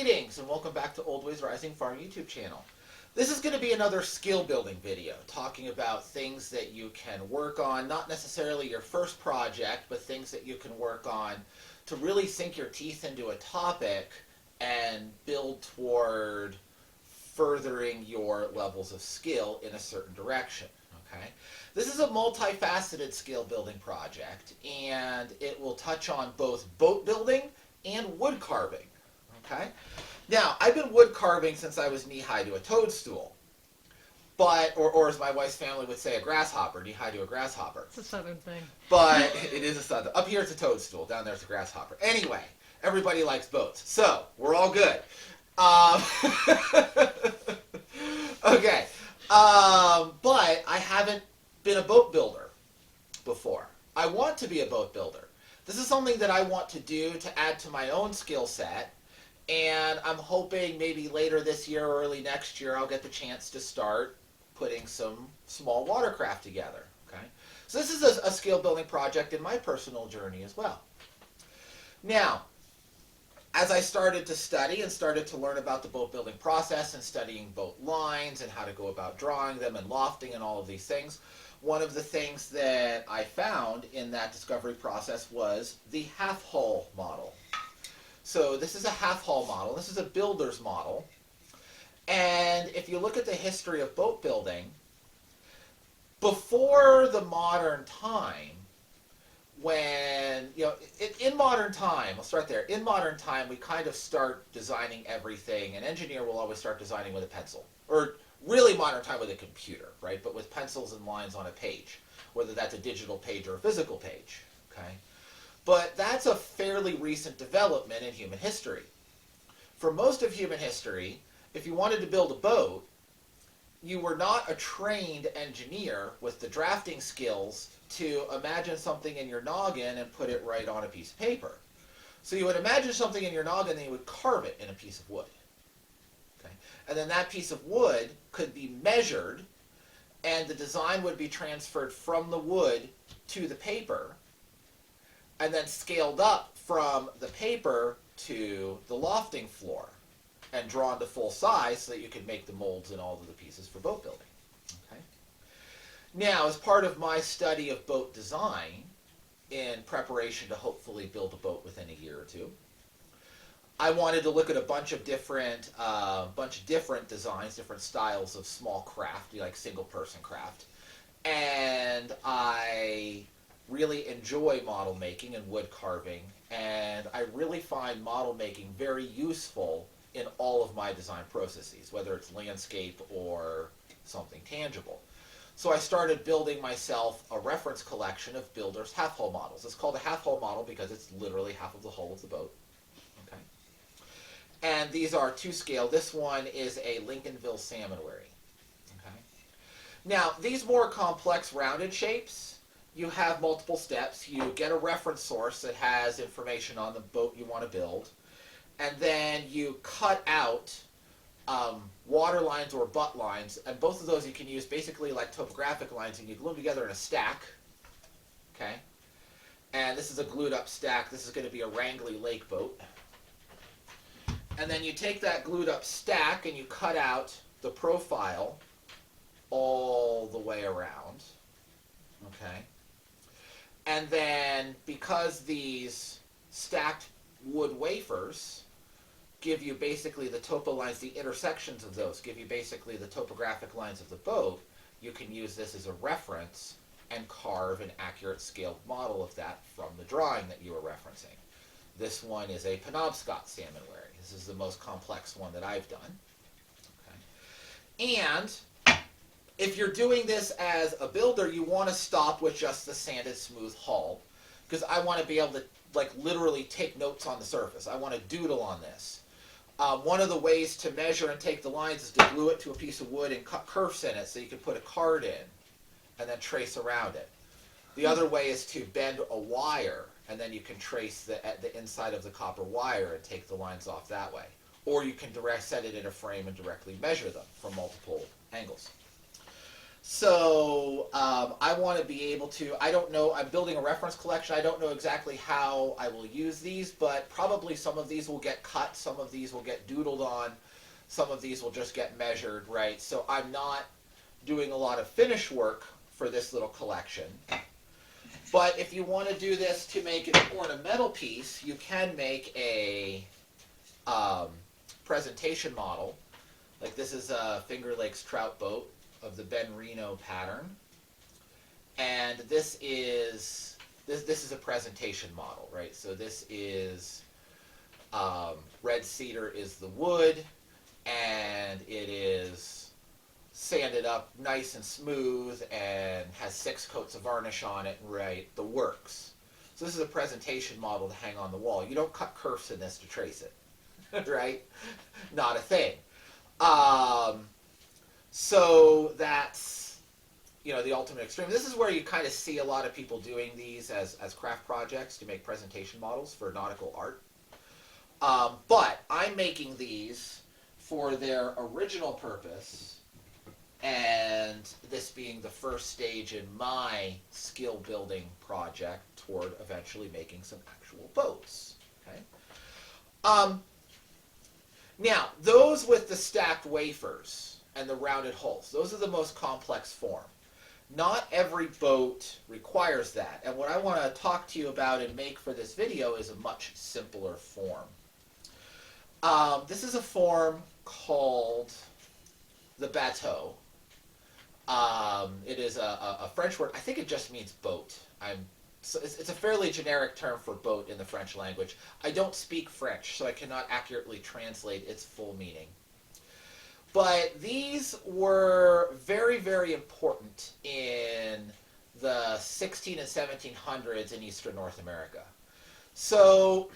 Greetings and welcome back to Old Ways Rising Farm YouTube channel. This is going to be another skill building video talking about things that you can work on, not necessarily your first project, but things that you can work on to really sink your teeth into a topic and build toward furthering your levels of skill in a certain direction. Okay? This is a multifaceted skill building project, and it will touch on both boat building and wood carving. Okay? Now, I've been wood carving since I was knee-high to a toadstool. But, or as my wife's family would say, a grasshopper, knee-high to a grasshopper. It's a southern thing. But it is a southern. Up here it's a toadstool, down there it's a grasshopper. Anyway, everybody likes boats, so we're all good. Okay. But I haven't been a boat builder before. I want to be a boat builder. This is something that I want to do to add to my own skill set. And I'm hoping maybe later this year or early next year I'll get the chance to start putting some small watercraft together. Okay? So this is a skill building project in my personal journey as well. Now, as I started to study and started to learn about the boat building process and studying boat lines and how to go about drawing them and lofting and all of these things, one of the things that I found in that discovery process was the half-hull model. So this is a half-hull model. This is a builder's model. And if you look at the history of boat building, before the modern time, when, in modern time, I'll start there. In modern time, we kind of start designing everything. An engineer will always start designing with a pencil. Or really modern time with a computer, right? But with pencils and lines on a page, whether that's a digital page or a physical page, okay? But that's a fairly recent development in human history. For most of human history, if you wanted to build a boat, you were not a trained engineer with the drafting skills to imagine something in your noggin and put it right on a piece of paper. So you would imagine something in your noggin and you would carve it in a piece of wood. Okay? And then that piece of wood could be measured and the design would be transferred from the wood to the paper, and then scaled up from the paper to the lofting floor and drawn to full size so that you could make the molds and all of the pieces for boat building. Okay? Now, as part of my study of boat design in preparation to hopefully build a boat within a year or two, I wanted to look at a bunch of different designs, different styles of small craft, like single-person craft, and I really enjoy model making and wood carving, and I really find model making very useful in all of my design processes, whether it's landscape or something tangible. So I started building myself a reference collection of builders' half-hull models. It's called a half-hull model because it's literally half of the hull of the boat. Okay. And these are to scale. This one is a Lincolnville salmon wherry. Okay. Now, these more complex rounded shapes, you have multiple steps. You get a reference source that has information on the boat you want to build, and then you cut out water lines or butt lines, and both of those you can use basically like topographic lines, and you glue them together in a stack. Okay, and this is a glued up stack. This is going to be a Wrangley Lake boat, and then you take that glued up stack and you cut out the profile all the way around. Okay. And then, because these stacked wood wafers give you basically the topo lines, the intersections of those give you basically the topographic lines of the boat, you can use this as a reference and carve an accurate scaled model of that from the drawing that you were referencing. This one is a Penobscot salmon wherry. This is the most complex one that I've done. Okay. And if you're doing this as a builder, you want to stop with just the sanded smooth hull, because I want to be able to literally take notes on the surface. I want to doodle on this. One of the ways to measure and take the lines is to glue it to a piece of wood and cut curves in it so you can put a card in and then trace around it. The other way is to bend a wire and then you can trace the inside of the copper wire and take the lines off that way. Or you can set it in a frame and directly measure them from multiple angles. So I want to be able to, I don't know, I'm building a reference collection. I don't know exactly how I will use these, but probably some of these will get cut, some of these will get doodled on, some of these will just get measured, right? So I'm not doing a lot of finish work for this little collection. But if you want to do this to make an ornamental piece, you can make a presentation model. Like this is a Finger Lakes trout boat of the Ben Reno pattern. And this is a presentation model, right? So this is red cedar is the wood, and it is sanded up nice and smooth and has 6 coats of varnish on it, right? The works. So this is a presentation model to hang on the wall. You don't cut kerfs in this to trace it, right? Not a thing. So that's, you know, the ultimate extreme. This is where you kind of see a lot of people doing these as craft projects to make presentation models for nautical art. But I'm making these for their original purpose, and this being the first stage in my skill building project toward eventually making some actual boats. Okay. Now, those with the stacked wafers and the rounded hulls, those are the most complex form. Not every boat requires that, and what I want to talk to you about and make for this video is a much simpler form. This is a form called the bateau. It is a French word. I think it just means boat. So it's a fairly generic term for boat in the French language. I don't speak French, so I cannot accurately translate its full meaning. But these were very, very important in the 16 and 1700s in Eastern North America. So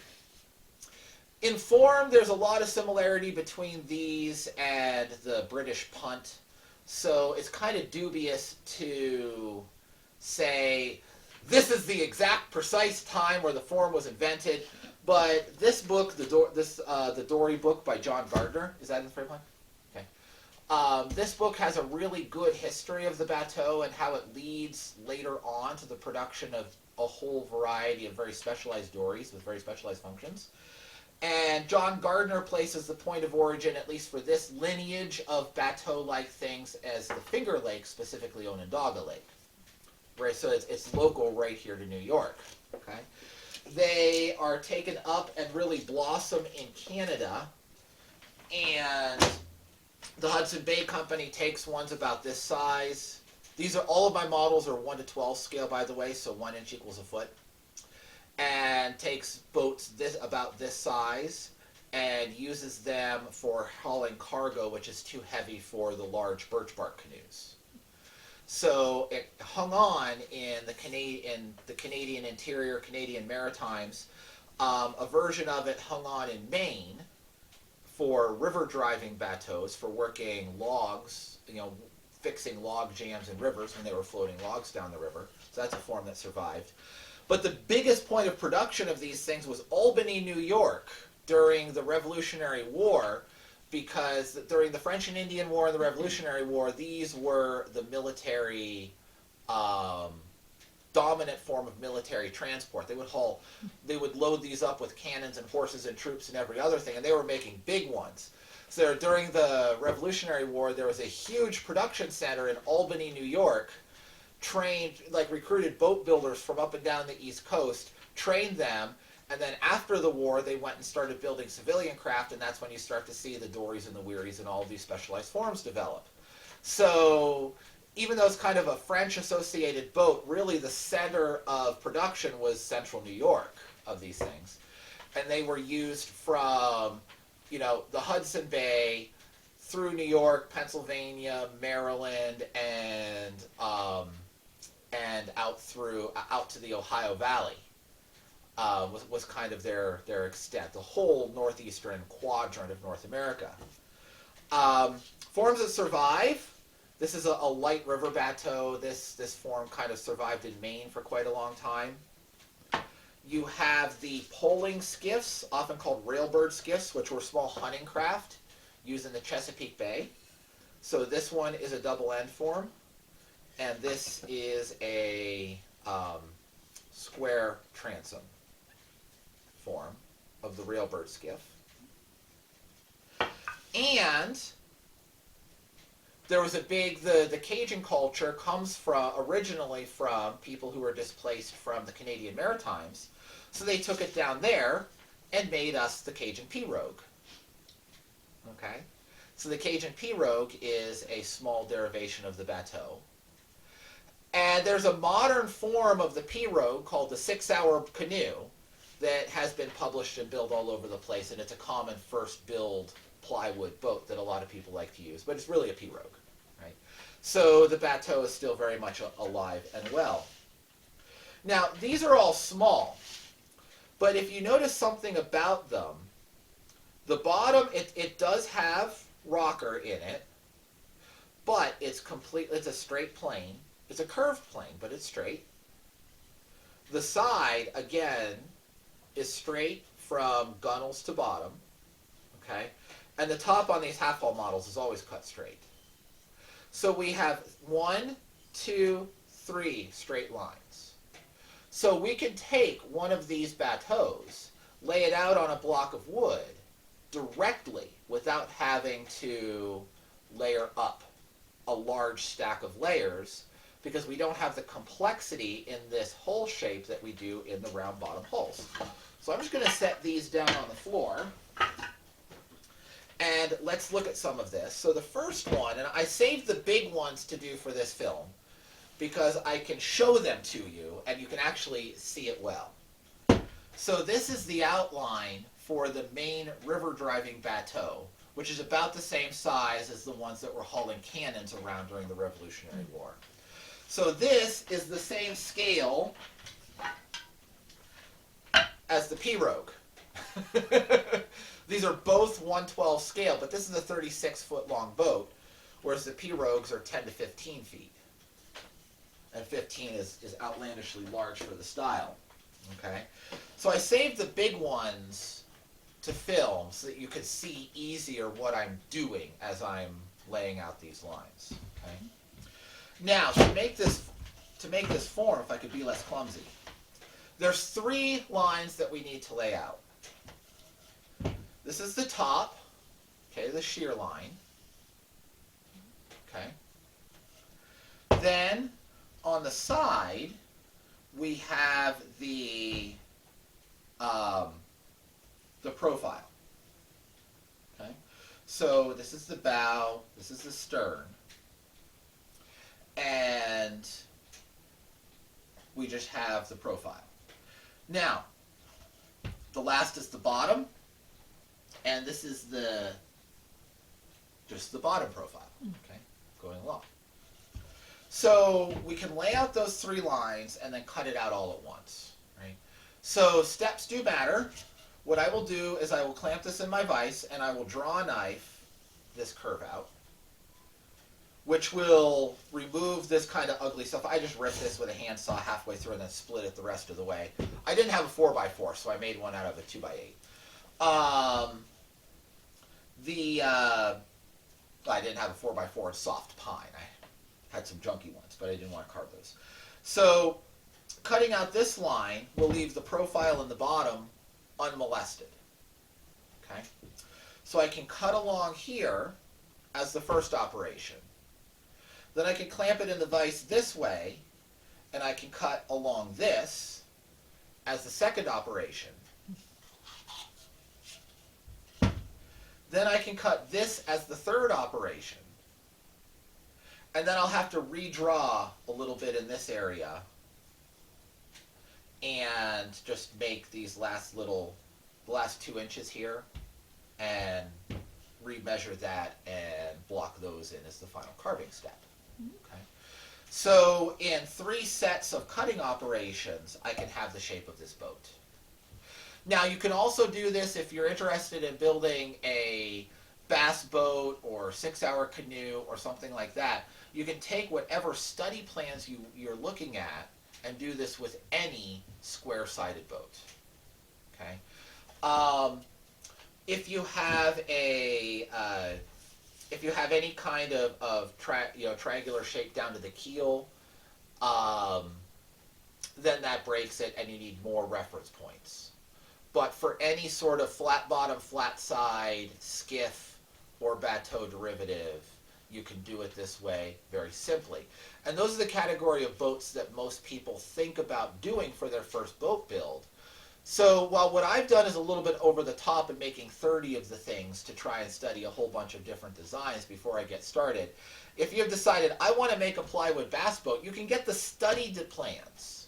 in form, there's a lot of similarity between these and the British punt. So it's kind of dubious to say this is the exact precise time where the form was invented. But this book, the Dory book by John Gardner, is that in the frame line? Okay. This book has a really good history of the bateau and how it leads later on to the production of a whole variety of very specialized dories with very specialized functions. And John Gardner places the point of origin, at least for this lineage of bateau-like things, as the Finger Lakes, specifically Onondaga Lake. Right, so it's local right here to New York. Okay, they are taken up and really blossom in Canada, and the Hudson Bay Company takes ones about this size. These are all of my models are 1 to 12 scale, by the way, so 1 inch equals a foot. And takes boats about this size and uses them for hauling cargo, which is too heavy for the large birch bark canoes. So it hung on in the Canadian interior, Canadian Maritimes. A version of it hung on in Maine for river driving bateaus, for working logs, you know, fixing log jams in rivers when they were floating logs down the river. So that's a form that survived. But the biggest point of production of these things was Albany, New York, during the Revolutionary War, because during the French and Indian War and the Revolutionary War, these were the military, dominant form of military transport. They would load these up with cannons and horses and troops and every other thing, and they were making big ones. So during the Revolutionary War, there was a huge production center in Albany, New York, recruited boat builders from up and down the East Coast, trained them, and then after the war, they went and started building civilian craft, and that's when you start to see the dories and the wherries and all of these specialized forms develop. So even though it's kind of a French-associated boat, really the center of production was central New York of these things. And they were used from, you know, the Hudson Bay through New York, Pennsylvania, Maryland, and out to the Ohio Valley. Was kind of their extent, the whole northeastern quadrant of North America. Forms that survive. This is a light river bateau. This form kind of survived in Maine for quite a long time. You have the poling skiffs, often called railbird skiffs, which were small hunting craft used in the Chesapeake Bay. So this one is a double end form. and this is a square transom form of the railbird skiff. And there was a big, the Cajun culture comes from, originally from people who were displaced from the Canadian Maritimes. So they took it down there and made us the Cajun pirogue. Okay? So the Cajun pirogue is a small derivation of the bateau. And there's a modern form of the pirogue called the 6-hour canoe that has been published and built all over the place, and it's a common first build plywood boat that a lot of people like to use, but it's really a pirogue, right? So the bateau is still very much alive and well. Now, these are all small, but if you notice something about them, the bottom, it does have rocker in it, but it's a straight plane. It's a curved plane, but it's straight. The side, again, is straight from gunnels to bottom, okay? And the top on these half-hull models is always cut straight. So we have 1, 2, 3 straight lines. So we can take one of these bateaus, lay it out on a block of wood directly without having to layer up a large stack of layers, because we don't have the complexity in this hull shape that we do in the round bottom hulls. So I'm just going to set these down on the floor, and let's look at some of this. So the first one, and I saved the big ones to do for this film, because I can show them to you, and you can actually see it well. So this is the outline for the Maine river driving bateau, which is about the same size as the ones that were hauling cannons around during the Revolutionary War. So this is the same scale as the pirogue. These are both 1/12 scale, but this is a 36-foot long boat, whereas the pirogues are 10 to 15 feet. And 15 is outlandishly large for the style. Okay? So I saved the big ones to film so that you could see easier what I'm doing as I'm laying out these lines. Okay? Now, to make this form, if I could be less clumsy, there's 3 lines that we need to lay out. This is the top, okay, the shear line. Okay. Then on the side, we have the profile. Okay. So this is the bow, this is the stern. And we just have the profile. Now, the last is the bottom, and this is just the bottom profile, okay, going along. So we can lay out those 3 lines and then cut it out all at once, right? So steps do matter. What I will do is I will clamp this in my vise, and I will draw a knife, this curve out, which will remove this kind of ugly stuff. I just ripped this with a handsaw halfway through and then split it the rest of the way. I didn't have a 4x4, so I made one out of a 2x8. I didn't have a 4x4 in soft pine. I had some junky ones, but I didn't want to carve those. So cutting out this line will leave the profile in the bottom unmolested. Okay? So I can cut along here as the first operation. Then I can clamp it in the vise this way, and I can cut along this as the second operation. Then I can cut this as the third operation. And then I'll have to redraw a little bit in this area and just make these the last 2 inches here, and remeasure that and block those in as the final carving step. Okay. So in 3 sets of cutting operations, I can have the shape of this boat. Now you can also do this if you're interested in building a bass boat or 6-hour canoe or something like that. You can take whatever study plans you're looking at and do this with any square-sided boat. Okay. If you have if you have any kind of triangular shape down to the keel, then that breaks it and you need more reference points. But for any sort of flat bottom, flat side, skiff, or bateau derivative, you can do it this way very simply. And those are the category of boats that most people think about doing for their first boat build. So while what I've done is a little bit over the top and making 30 of the things to try and study a whole bunch of different designs before I get started, if you've decided I want to make a plywood bass boat, you can get the studied plans.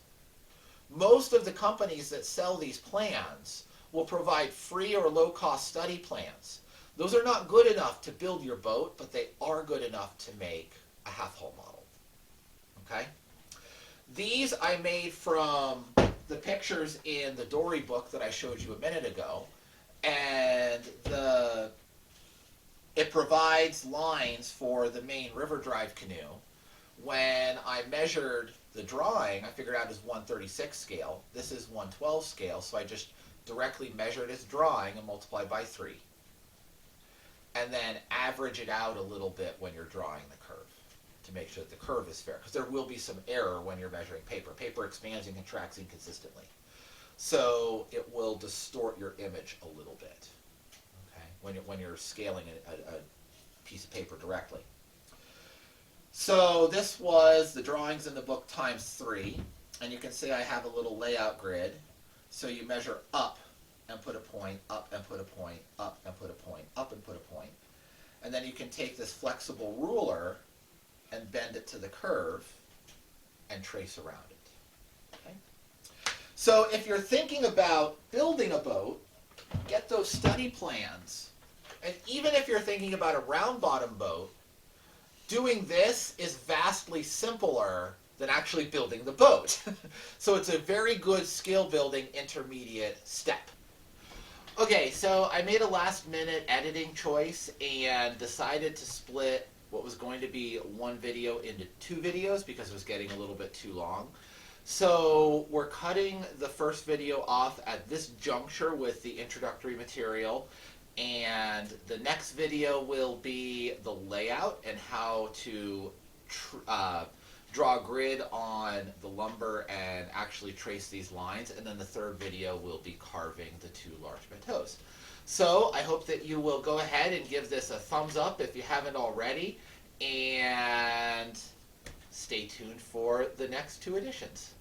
Most of the companies that sell these plans will provide free or low-cost study plans. Those are not good enough to build your boat, but they are good enough to make a half-hull model. Okay? These I made from the pictures in the Dory book that I showed you a minute ago, and it provides lines for the Maine River Drive canoe. When I measured the drawing, I figured out it was 136 scale. This is 112 scale, so I just directly measured its drawing and multiplied by 3. And then average it out a little bit when you're drawing the curve to make sure that the curve is fair, because there will be some error when you're measuring paper. Paper expands and contracts inconsistently. So it will distort your image a little bit, okay, when you're scaling a piece of paper directly. So this was the drawings in the book times 3, and you can see I have a little layout grid. So you measure up and put a point, up and put a point, up and put a point, up and put a point. And then you can take this flexible ruler and bend it to the curve and trace around it. Okay? So if you're thinking about building a boat, get those study plans. And even if you're thinking about a round bottom boat, doing this is vastly simpler than actually building the boat. So it's a very good skill building intermediate step. Okay, so I made a last minute editing choice and decided to split what was going to be one video into 2 videos because it was getting a little bit too long. So we're cutting the first video off at this juncture with the introductory material, and the next video will be the layout and how to draw a grid on the lumber and actually trace these lines, and then the third video will be carving the 2 large bateaus. So I hope that you will go ahead and give this a thumbs up if you haven't already, and stay tuned for the next 2 editions.